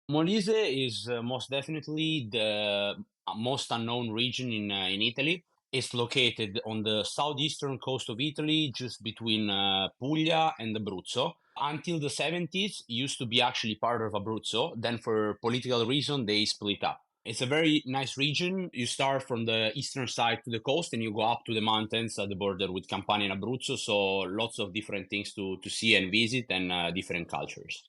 Molise is most definitely the most unknown region in Italy. It's located on the southeastern coast of Italy, just between Puglia and Abruzzo. Until the 70s, used to be actually part of Abruzzo. Then, for political reason, they split up. It's a very nice region. You start from the eastern side to the coast, and you go up to the mountains at the border with Campania and Abruzzo. So, lots of different things to see and visit, and different cultures.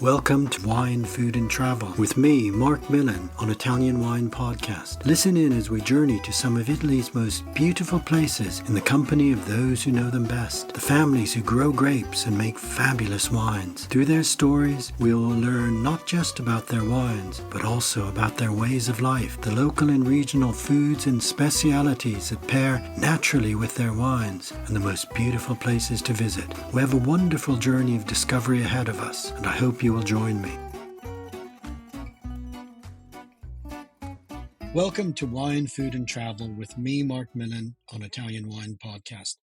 Welcome to Wine, Food and Travel with me, Marc Millon, on Italian Wine Podcast. Listen in as we journey to some of Italy's most beautiful places in the company of those who know them best, the families who grow grapes and make fabulous wines. Through their stories, we will learn not just about their wines, but also about their ways of life, the local and regional foods and specialities that pair naturally with their wines, and the most beautiful places to visit. We have a wonderful journey of discovery ahead of us, and I hope you will join me. Welcome to Wine, Food and Travel with me, Marc Millon, on Italian Wine Podcast.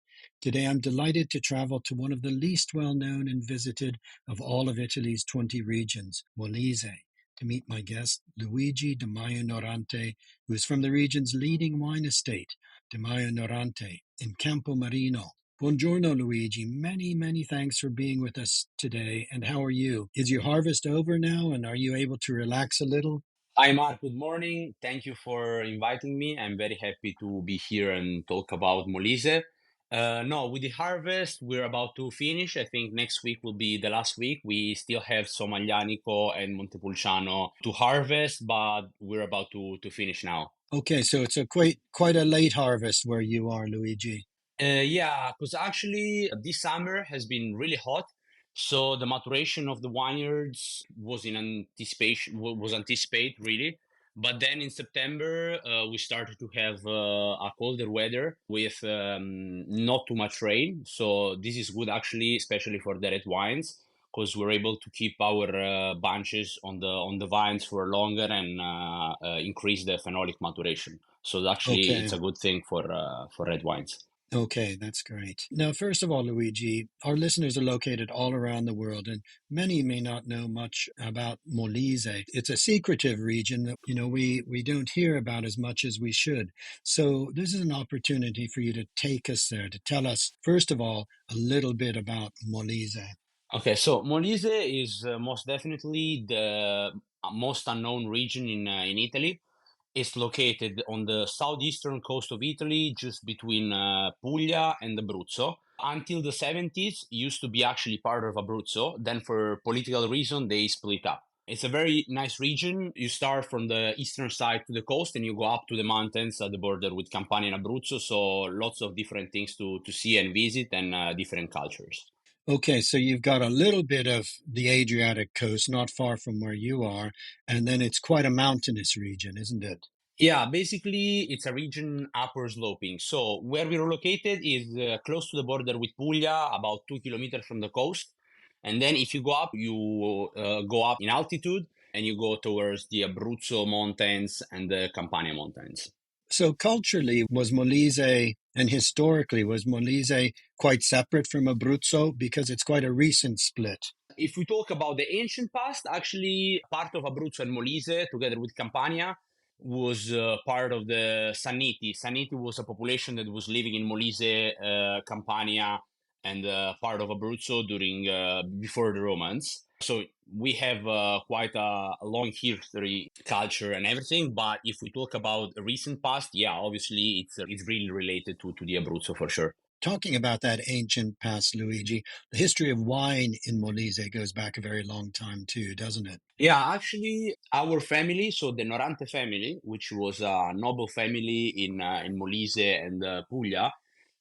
Today I'm delighted to travel to one of the least well-known and visited of all of Italy's 20 regions, Molise, to meet my guest, Luigi Di Majo Norante, who is from the region's leading wine estate, Di Majo Norante, in Campo Marino. Buongiorno, Luigi. Many thanks for being with us today. And how are you? Is your harvest over now, and are you able to relax a little? Hi, Mark. Good morning. Thank you for inviting me. I'm very happy to be here and talk about Molise. No, with the harvest, we're about to finish. I think next week will be the last week. We still have Somaglianico and Montepulciano to harvest, but we're about to finish now. Okay, so it's a quite a late harvest where you are, Luigi. Yeah, because actually this summer has been really hot, so the maturation of the vineyards was in anticipation was anticipated really. But then in September we started to have a colder weather with not too much rain. So this is good actually, especially for the red wines, because we're able to keep our bunches on the vines for longer and increase the phenolic maturation. So actually, Okay. it's a good thing for red wines. Okay, that's great. Now, first of all, Luigi, our listeners are located all around the world, and many may not know much about Molise. It's a secretive region that, we don't hear about as much as we should. So this is an opportunity for you to take us there, to tell us, first of all, a little bit about Molise. Okay, so Molise is most definitely the most unknown region in Italy. It's located on the southeastern coast of Italy, just between Puglia and Abruzzo. Until the 70s, used to be actually part of Abruzzo. Then, for political reason, they split up. It's a very nice region. You start from the eastern side to the coast, and you go up to the mountains at the border with Campania and Abruzzo. So, lots of different things to see and visit, and different cultures. Okay, so you've got a little bit of the Adriatic coast, not far from where you are, and then it's quite a mountainous region, isn't it? Yeah, basically it's a region upper sloping. So where we're located is close to the border with Puglia, about 2 kilometers from the coast. And then if you go up, you go up in altitude and you go towards the Abruzzo mountains and the Campania mountains. So culturally, was Molise and historically was Molise quite separate from Abruzzo because it's quite a recent split? If we talk about the ancient past, actually part of Abruzzo and Molise, together with Campania, was part of the Sanniti. Sanniti was a population that was living in Molise, Campania, and part of Abruzzo during before the Romans. So we have quite a long history, culture, and everything. But if we talk about the recent past, yeah, obviously it's really related to the Abruzzo for sure. Talking about that ancient past, Luigi, the history of wine in Molise goes back a very long time too, doesn't it? Yeah, actually, our family, so the Norante family, which was a noble family in Molise and Puglia,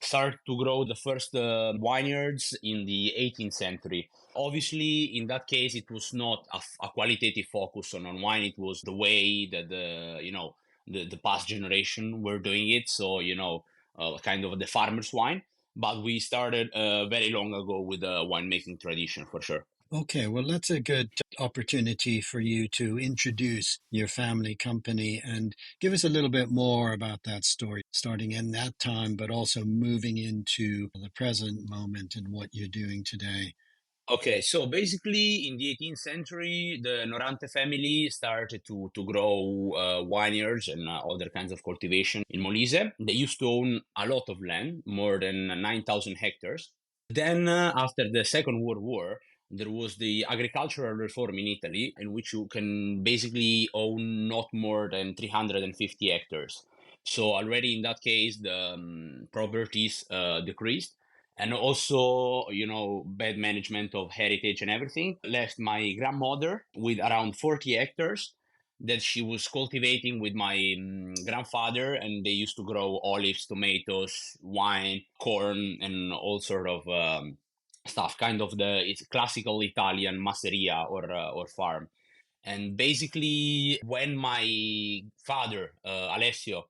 started to grow the first vineyards in the 18th century. Obviously, in that case, it was not a qualitative focus on wine. It was the way that the past generation were doing it. So kind of the farmer's wine. But we started very long ago with the winemaking tradition for sure. Okay, well, that's a good opportunity for you to introduce your family company and give us a little bit more about that story, starting in that time, but also moving into the present moment and what you're doing today. Okay, so basically in the 18th century, the Norante family started to grow vineyards and other kinds of cultivation in Molise. They used to own a lot of land, more than 9,000 hectares. Then, after the Second World War, there was the agricultural reform in Italy, in which you can basically own not more than 350 hectares. So already in that case, the properties decreased, and also, bad management of heritage and everything left my grandmother with around 40 hectares that she was cultivating with my grandfather, and they used to grow olives, tomatoes, wine, corn, and all sort of stuff, kind of the it's classical Italian masseria or farm. And basically, when my father, Alessio,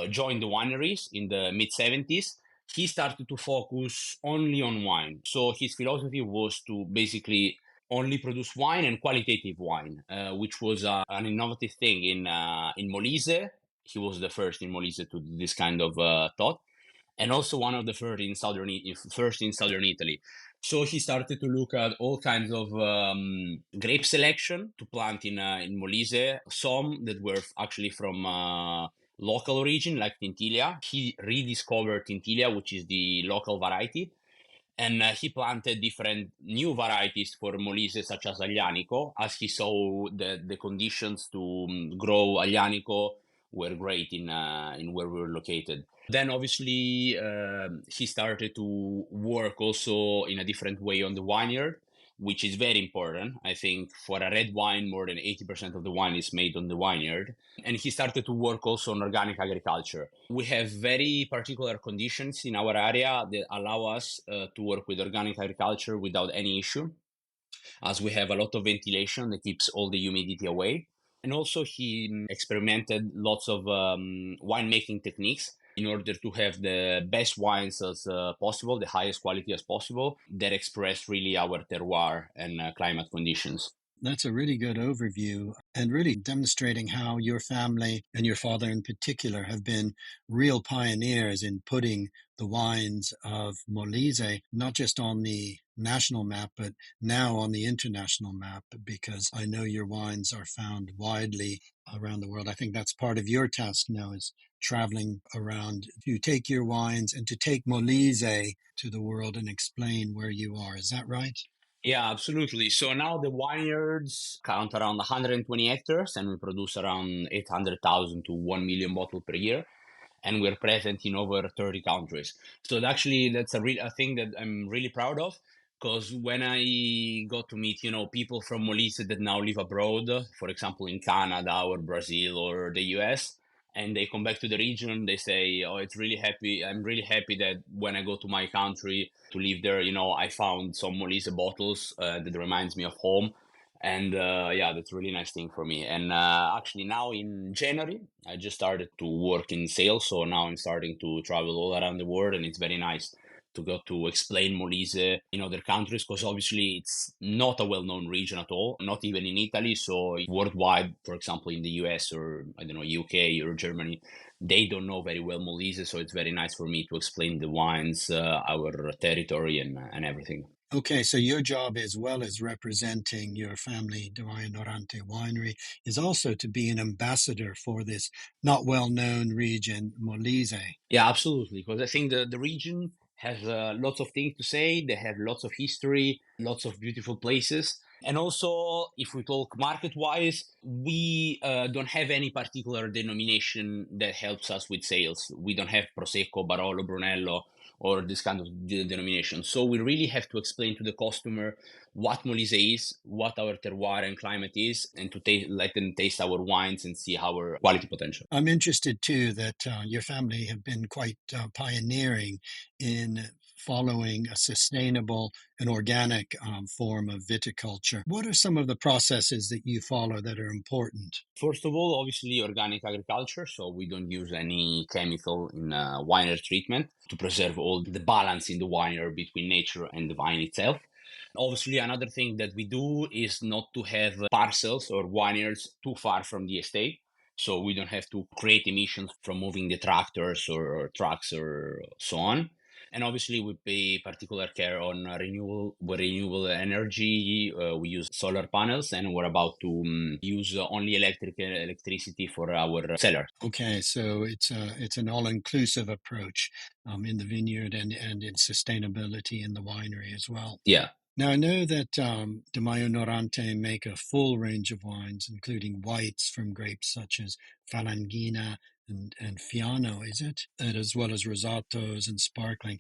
joined the wineries in the mid 70s, he started to focus only on wine. So his philosophy was to basically only produce wine and qualitative wine, which was an innovative thing in Molise. He was the first in Molise to do this kind of thought, and also one of the first in southern Italy. So he started to look at all kinds of grape selection to plant in Molise. Some that were actually from local origin, like Tintilia. He rediscovered Tintilia, which is the local variety, and he planted different new varieties for Molise, such as Aglianico, as he saw the conditions to grow Aglianico were great in where we were located. Then obviously he started to work also in a different way on the vineyard, which is very important. I think for a red wine, more than 80% of the wine is made on the vineyard. And he started to work also on organic agriculture. We have very particular conditions in our area that allow us to work with organic agriculture without any issue, as we have a lot of ventilation that keeps all the humidity away. And also, he experimented lots of winemaking techniques in order to have the best wines as possible, the highest quality as possible, that express really our terroir and climate conditions. That's a really good overview and really demonstrating how your family and your father in particular have been real pioneers in putting the wines of Molise not just on the national map, but now on the international map, because I know your wines are found widely around the world. I think that's part of your task now is traveling around to take your wines and to take Molise to the world and explain where you are. Is that right? Yeah, absolutely. So now the vineyards count around 120 hectares, and we produce around 800,000 to 1 million bottles per year. And we're present in over 30 countries. So actually, that's a thing that I'm really proud of, because when I got to meet, people from Molise that now live abroad, for example, in Canada or Brazil or the US, and they come back to the region, they say, "Oh, it's really happy. I'm really happy that when I go to my country to live there, I found some Molise bottles that reminds me of home." And yeah, that's a really nice thing for me. And actually, now in January, I just started to work in sales. So now I'm starting to travel all around the world, and it's very nice to go to explain Molise in other countries, because obviously it's not a well-known region at all, not even in Italy. So worldwide, for example, in the US or I don't know, UK or Germany, they don't know very well Molise. So it's very nice for me to explain the wines, our territory, and everything. Okay, so your job, as well as representing your family, Di Majo Norante Winery, is also to be an ambassador for this not well-known region, Molise. Yeah, absolutely. Because I think the region has lots of things to say. They have lots of history, lots of beautiful places. And also, if we talk market wise, we don't have any particular denomination that helps us with sales. We don't have Prosecco, Barolo, Brunello, or this kind of denomination. So we really have to explain to the customer what Molise is, what our terroir and climate is, and to let them taste our wines and see our quality potential. I'm interested too that your family have been quite pioneering in following a sustainable and organic form of viticulture. What are some of the processes that you follow that are important? First of all, obviously, organic agriculture. So we don't use any chemical in winery treatment to preserve all the balance in the winery between nature and the vine itself. Obviously, another thing that we do is not to have parcels or vineyards too far from the estate. So we don't have to create emissions from moving the tractors or trucks or so on. And obviously, we pay particular care on renewable energy. We use solar panels, and we're about to use only electricity for our cellar. Okay, so it's an all-inclusive approach in the vineyard and in sustainability in the winery as well. Yeah. Now, I know that Di Majo Norante make a full range of wines, including whites from grapes such as Falangina and Fiano, is it? And as well as rosatos and sparkling.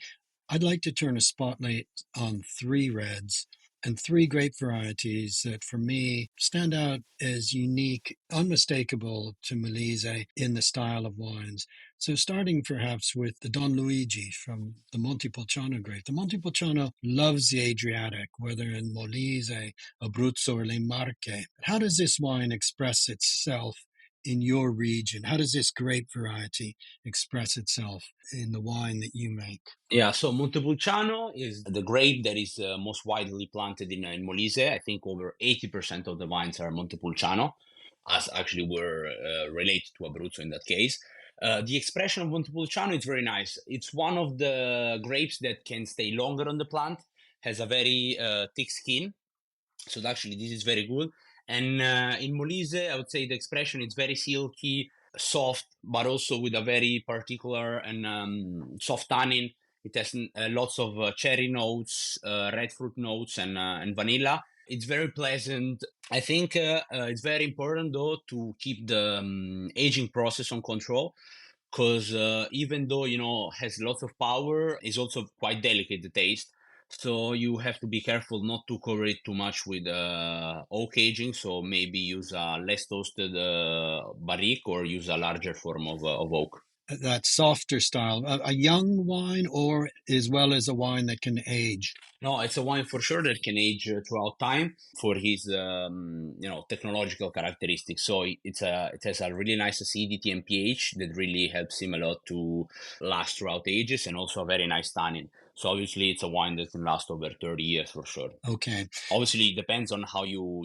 I'd like to turn a spotlight on three reds and three grape varieties that for me stand out as unique, unmistakable to Molise in the style of wines. So starting perhaps with the Don Luigi from the Montepulciano grape. The Montepulciano loves the Adriatic, whether in Molise, Abruzzo, or Le Marche. How does this wine express itself in your region? How does this grape variety express itself in the wine that you make? Yeah, so Montepulciano is the grape that is most widely planted in Molise. I think over 80% of the vines are Montepulciano, as actually we're related to Abruzzo in that case. The expression of Montepulciano is very nice. It's one of the grapes that can stay longer on the plant, has a very thick skin. So actually, this is very good. And in Molise, I would say the expression is very silky, soft, but also with a very particular and soft tannin. It has lots of cherry notes, red fruit notes, and vanilla. It's very pleasant. I think it's very important though to keep the aging process on control, because even though has lots of power, it's also quite delicate the taste. So you have to be careful not to cover it too much with oak aging. So maybe use a less toasted barrique or use a larger form of oak. That softer style, a young wine, or as well as a wine that can age. No, it's a wine for sure that can age throughout time for his technological characteristics. So it has a really nice acidity and pH that really helps him a lot to last throughout ages, and also a very nice tannin. So obviously it's a wine that can last over 30 years for sure. Okay. Obviously it depends on how you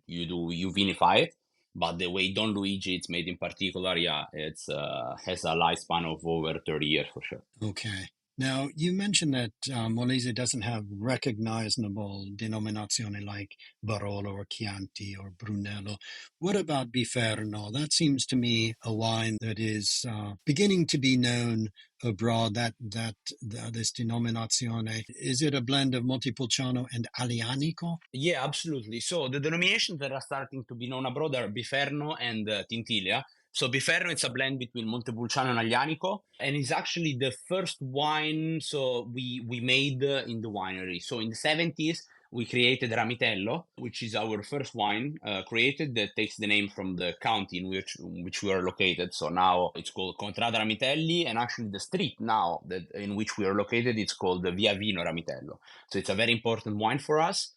vinify it, but the way Don Luigi it's made in particular, yeah, it's has a lifespan of over 30 years for sure. Okay. Now, you mentioned that Molise doesn't have recognizable denominazione like Barolo or Chianti or Brunello. What about Biferno? That seems to me a wine that is beginning to be known abroad. This denominazione, is it a blend of Montepulciano and Aglianico? Yeah, absolutely. So the denominations that are starting to be known abroad are Biferno and Tintilia. So Biferno, it's a blend between Montepulciano and Aglianico, and it's actually the first wine so we made in the winery. So in the 70s, we created Ramitello, which is our first wine created that takes the name from the county in which we are located. So now it's called Contrada Ramitelli, and actually the street now that in which we are located, it's called Via Vino Ramitello. So it's a very important wine for us.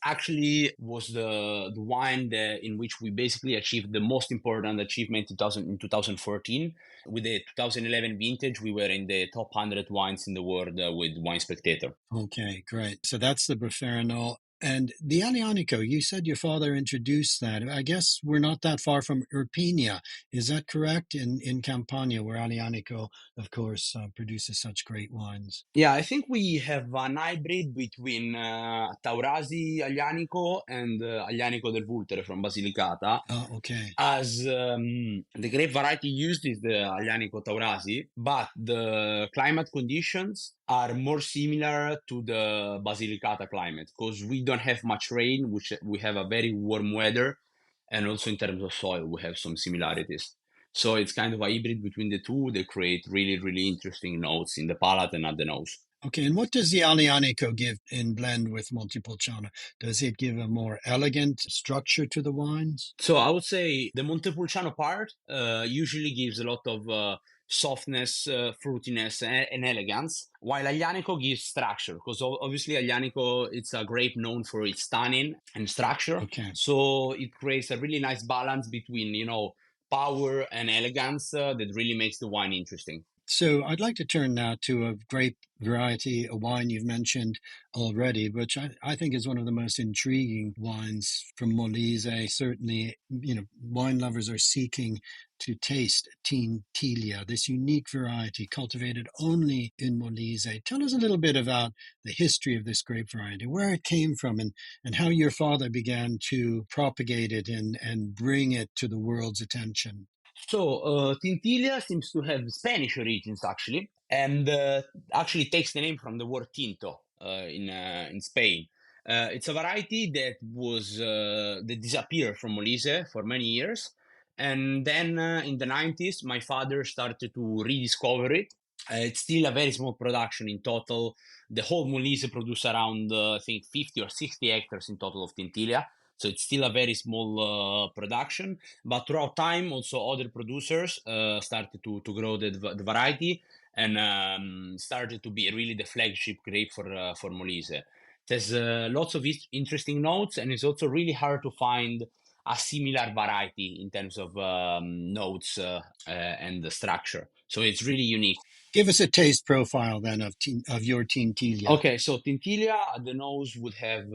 Actually was the wine in which we basically achieved the most important achievement in 2014. With the 2011 vintage, we were in the top 100 wines in the world with Wine Spectator. Okay, great. So that's the Bufferino. And the Aglianico, you said your father introduced that. I guess we're not that far from Irpinia. Is that correct? In Campania, where Aglianico, of course, produces such great wines. Yeah, I think we have an hybrid between Taurasi Aglianico and Aglianico del Vulture from Basilicata. Oh, okay. As the grape variety used is the Aglianico Taurasi, but the climate conditions are more similar to the Basilicata climate because we don't have much rain, which we have a very warm weather, and also in terms of soil, we have some similarities. So it's kind of a hybrid between the two. They create really, really interesting notes in the palate and at the nose. Okay, and what does the Aglianico give in blend with Montepulciano? Does it give a more elegant structure to the wines? So I would say the Montepulciano part usually gives a lot of softness, fruitiness, and elegance, while Aglianico gives structure, because obviously Aglianico it's a grape known for its tannin and structure. Okay. So it creates a really nice balance between power and elegance that really makes the wine interesting. So I'd like to turn now to a grape variety, a wine you've mentioned already, which I think is one of the most intriguing wines from Molise. Certainly, wine lovers are seeking to taste Tintilia, this unique variety cultivated only in Molise. Tell us a little bit about the history of this grape variety, where it came from, and how your father began to propagate it and bring it to the world's attention. So, Tintilia seems to have Spanish origins actually, and actually takes the name from the word tinto in Spain. It's a variety that disappeared from Molise for many years, and then in the 90s, my father started to rediscover it. It's still a very small production in total. The whole Molise produce around, I think, 50 or 60 hectares in total of Tintilia. So it's still a very small production, but throughout time, also other producers started to grow the variety and started to be really the flagship grape for Molise. It has lots of interesting notes, and it's also really hard to find a similar variety in terms of notes and the structure. So it's really unique. Give us a taste profile then of your Tintilia. Okay, so Tintilia, the nose would have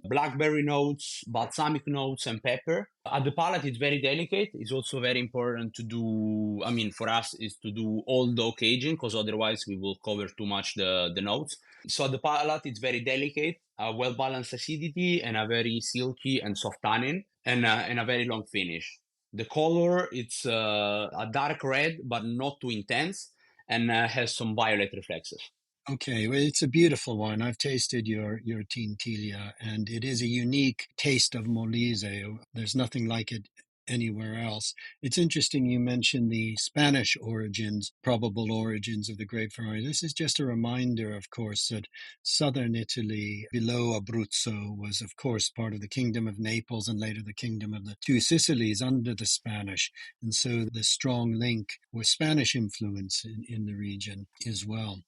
blackberry notes, balsamic notes, and pepper. At the palate, it's very delicate. It's also very important to do, I mean, for us, is to do all the oak aging, because otherwise we will cover too much the notes. So at the palate, it's very delicate, a well-balanced acidity, and a very silky and soft tannin, and a very long finish. The color, it's a dark red, but not too intense, and has some violet reflexes. Okay, well, it's a beautiful wine. I've tasted your Tintilia, and it is a unique taste of Molise. There's nothing like it anywhere else. It's interesting you mentioned the Spanish origins, probable origins of the grape variety. This is just a reminder, of course, that southern Italy, below Abruzzo, was, of course, part of the Kingdom of Naples and later the Kingdom of the Two Sicilies under the Spanish. And so the strong link with Spanish influence in the region as well.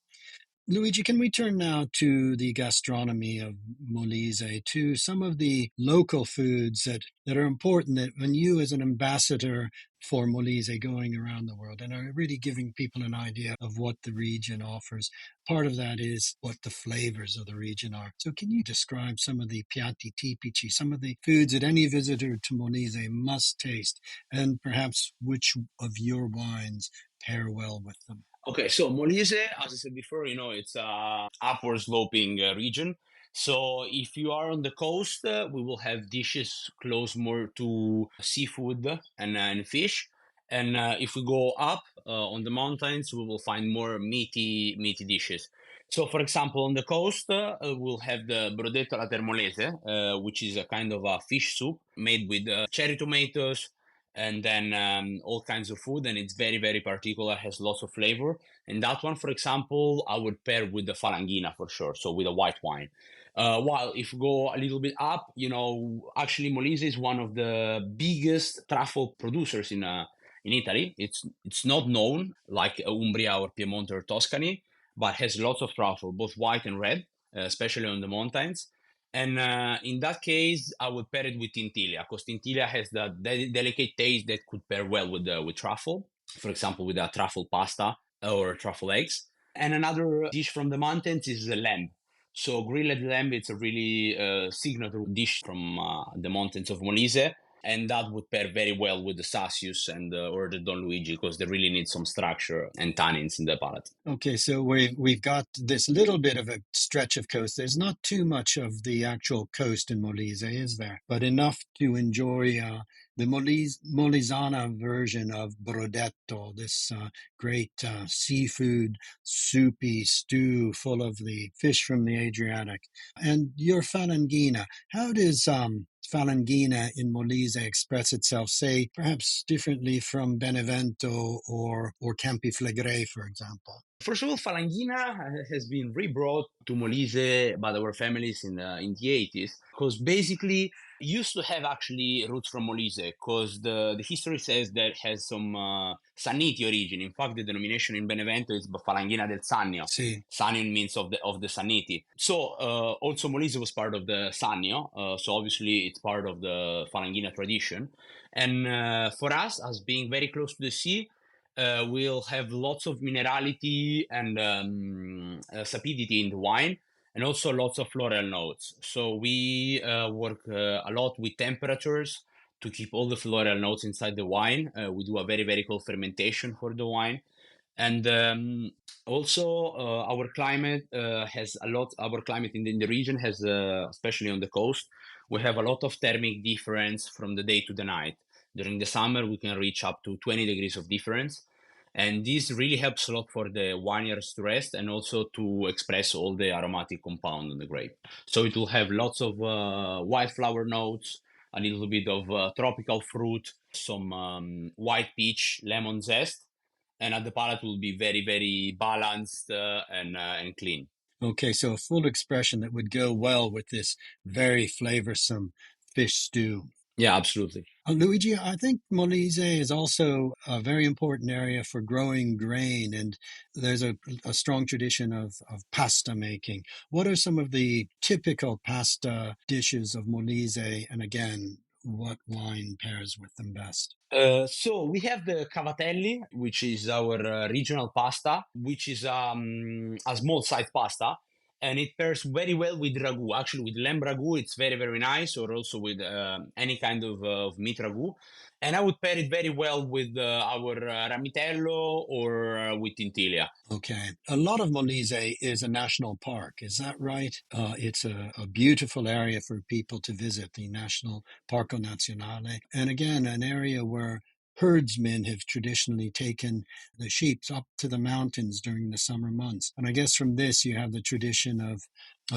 Luigi, can we turn now to the gastronomy of Molise, to some of the local foods that are important that when you as an ambassador for Molise going around the world and are really giving people an idea of what the region offers. Part of that is what the flavors of the region are. So can you describe some of the piatti tipici, some of the foods that any visitor to Molise must taste, and perhaps which of your wines pair well with them? Okay, so Molise, as I said before, it's a upward sloping region. So if you are on the coast, we will have dishes close more to seafood and fish. And if we go up on the mountains, we will find more meaty dishes. So, for example, on the coast, we'll have the brodetto alla termolese, which is a kind of a fish soup made with cherry tomatoes, and then all kinds of food, and it's very very particular, has lots of flavor. And that one, for example, I would pair with the falanghina for sure, so with a white wine. While if you go a little bit up, actually Molise is one of the biggest truffle producers in Italy. It's not known like Umbria or Piedmont or Tuscany, but has lots of truffle, both white and red, especially on the mountains. And in that case, I would pair it with Tintilia, because Tintilia has that delicate taste that could pair well with truffle. For example, with a truffle pasta or truffle eggs. And another dish from the mountains is the lamb. So grilled lamb, it's a really signature dish from the mountains of Molise, and that would pair very well with the Sassius and or the Don Luigi, because they really need some structure and tannins in the palate. Okay, so we've got this little bit of a stretch of coast. There's not too much of the actual coast in Molise, is there? But enough to enjoy the Molisana version of Brodetto, this great seafood soupy stew full of the fish from the Adriatic. And your falanghina, how does falanghina in Molise express itself, say, perhaps differently from Benevento or Campi Flegrei, for example? First of all, falanghina has been rebrought to Molise by our families in the 80s, because basically used to have actually roots from Molise, because the history says that it has some Sanniti origin. In fact, the denomination in Benevento is falanghina del Sannio. Sì. Sannio means of the Sanniti. So also Molise was part of the Sannio, so obviously it's part of the falanghina tradition. And for us, as being very close to the sea, we'll have lots of minerality and sapidity in the wine, and also lots of floral notes. So we work a lot with temperatures to keep all the floral notes inside the wine. We do a very, very cold fermentation for the wine. And also, our climate has a lot. Our climate in the region has, especially on the coast, we have a lot of thermic difference from the day to the night. During the summer, we can reach up to 20 degrees of difference, and this really helps a lot for the vineyards to rest and also to express all the aromatic compound on the grape. So it will have lots of wildflower notes, a little bit of tropical fruit, some white peach, lemon zest, and at the palate will be very, very balanced and clean. Okay, so a full expression that would go well with this very flavorsome fish stew. Yeah, absolutely. Luigi, I think Molise is also a very important area for growing grain, and there's a strong tradition of pasta making. What are some of the typical pasta dishes of Molise, and again, what wine pairs with them best? So we have the cavatelli, which is our regional pasta, which is a small size pasta, and it pairs very well with ragu. Actually, with lamb ragu, it's very, very nice, or also with any kind of meat ragu. And I would pair it very well with our ramitello or with tintilia. Okay. A lot of Molise is a national park. Is that right? It's a beautiful area for people to visit, the National Parco Nazionale. And again, an area where herdsmen have traditionally taken the sheep up to the mountains during the summer months. And I guess from this, you have the tradition of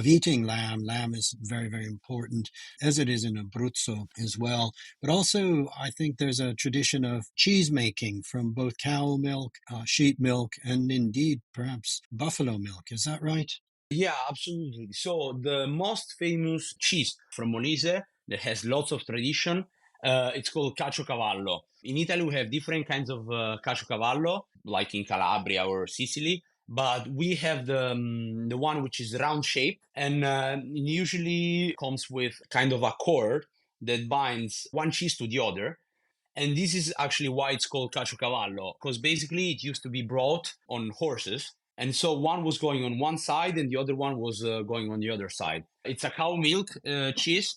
eating lamb. Lamb is very, very important, as it is in Abruzzo as well. But also, I think there's a tradition of cheese making from both cow milk, sheep milk, and indeed perhaps buffalo milk. Is that right? Yeah, absolutely. So the most famous cheese from Molise that has lots of tradition, it's called caciocavallo. In Italy, we have different kinds of caciocavallo, like in Calabria or Sicily, but we have the one which is round shape, and usually comes with kind of a cord that binds one cheese to the other. And this is actually why it's called caciocavallo, because basically it used to be brought on horses. And so one was going on one side and the other one was going on the other side. It's a cow milk cheese.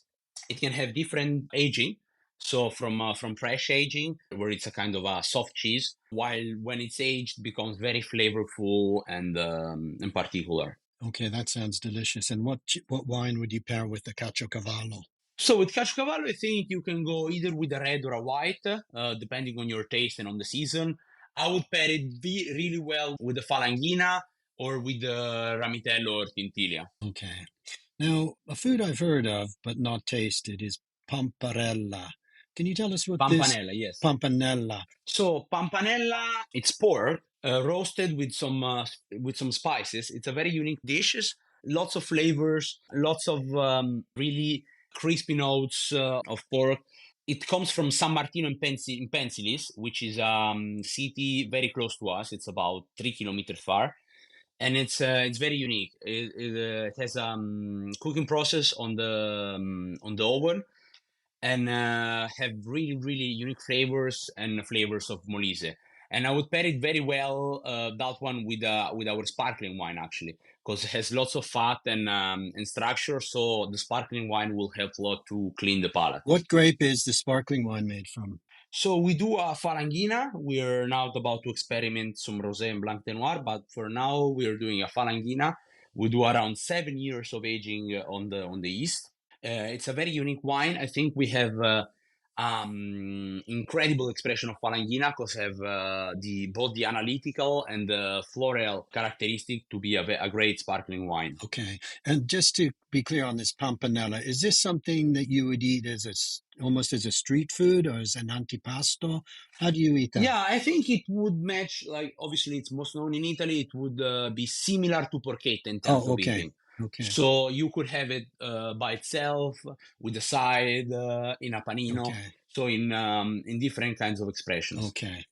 It can have different aging. So from fresh aging, where it's a kind of a soft cheese, while when it's aged, becomes very flavorful and particular. Okay, that sounds delicious. And what wine would you pair with the Caciocavallo? So with Caciocavallo, I think you can go either with a red or a white, depending on your taste and on the season. I would pair it really well with the Falanghina or with the Ramitello or Tintilia. Okay. Now, a food I've heard of but not tasted is pamparella. Can you tell us what this Pampanella, yes. pampanella? So Pampanella, it's pork roasted with some spices. It's a very unique dish. Lots of flavors, lots of really crispy notes of pork. It comes from San Martino in Pensilis, which is a city very close to us. It's about 3 kilometers far, and it's very unique. It has cooking process on the oven, and have really, really unique flavors and flavors of Molise. And I would pair it very well, that one with our sparkling wine actually, because it has lots of fat and structure. So the sparkling wine will help a lot to clean the palate. What grape is the sparkling wine made from? So we do a Falanghina. We're now about to experiment some Rosé and Blanc de Noir, but for now we are doing a Falanghina. We do around 7 years of aging on the yeast. It's a very unique wine. I think we have incredible expression of Falanghina because have both the analytical and the floral characteristic to be a great sparkling wine. Okay. And just to be clear on this pampanella, is this something that you would eat almost as a street food or as an antipasto? How do you eat that? Yeah, I think it would match, like, obviously it's most known in Italy. It would be similar to porchetta in terms Oh, of okay. eating. Okay. So you could have it by itself, with a side, in a panino. Okay. So in different kinds of expressions. Okay.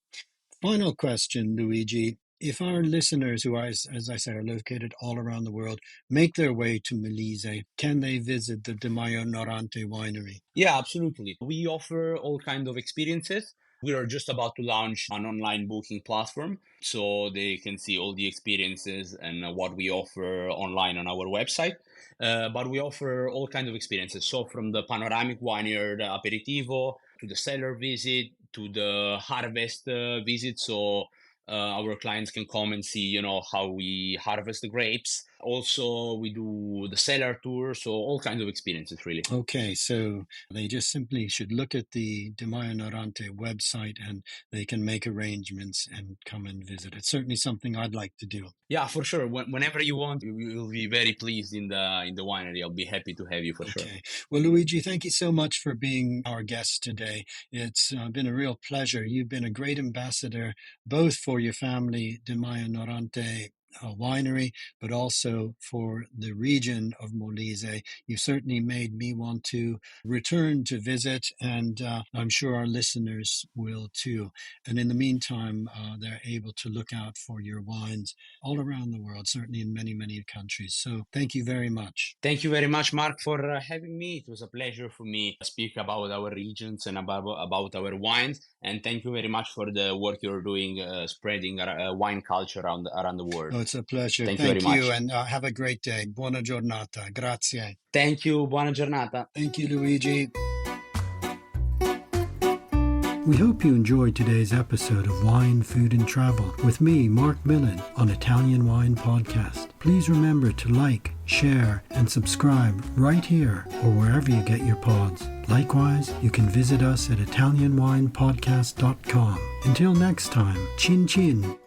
Final question, Luigi. If our listeners, who are, as I said, are located all around the world, make their way to Molise, can they visit the Di Majo Norante winery? Yeah, absolutely. We offer all kind of experiences. We are just about to launch an online booking platform so they can see all the experiences and what we offer online on our website. But we offer all kinds of experiences. So from the panoramic vineyard aperitivo to the cellar visit to the harvest visit. So our clients can come and see, how we harvest the grapes. Also, we do the cellar tour, so all kinds of experiences, really. Okay, so they just simply should look at the Di Majo Norante website and they can make arrangements and come and visit. It's certainly something I'd like to do. Yeah, for sure. Whenever you want, we will be very pleased in the winery. I'll be happy to have you for sure. Okay. Well, Luigi, thank you so much for being our guest today. It's been a real pleasure. You've been a great ambassador, both for your family, Di Majo Norante winery, but also for the region of Molise. You certainly made me want to return to visit, and I'm sure our listeners will too. And in the meantime, they're able to look out for your wines all around the world, certainly in many, many countries. So thank you very much. Thank you very much, Mark, for having me. It was a pleasure for me to speak about our regions and about our wines. And thank you very much for the work you're doing, spreading wine culture around the world. Oh, it's a pleasure. Thank you very much. And have a great day. Buona giornata. Grazie. Thank you. Buona giornata. Thank you, Luigi. We hope you enjoyed today's episode of Wine, Food and Travel with me, Marc Millon, on Italian Wine Podcast. Please remember to like, share, and subscribe right here or wherever you get your pods. Likewise, you can visit us at ItalianWinePodcast.com. Until next time, chin chin.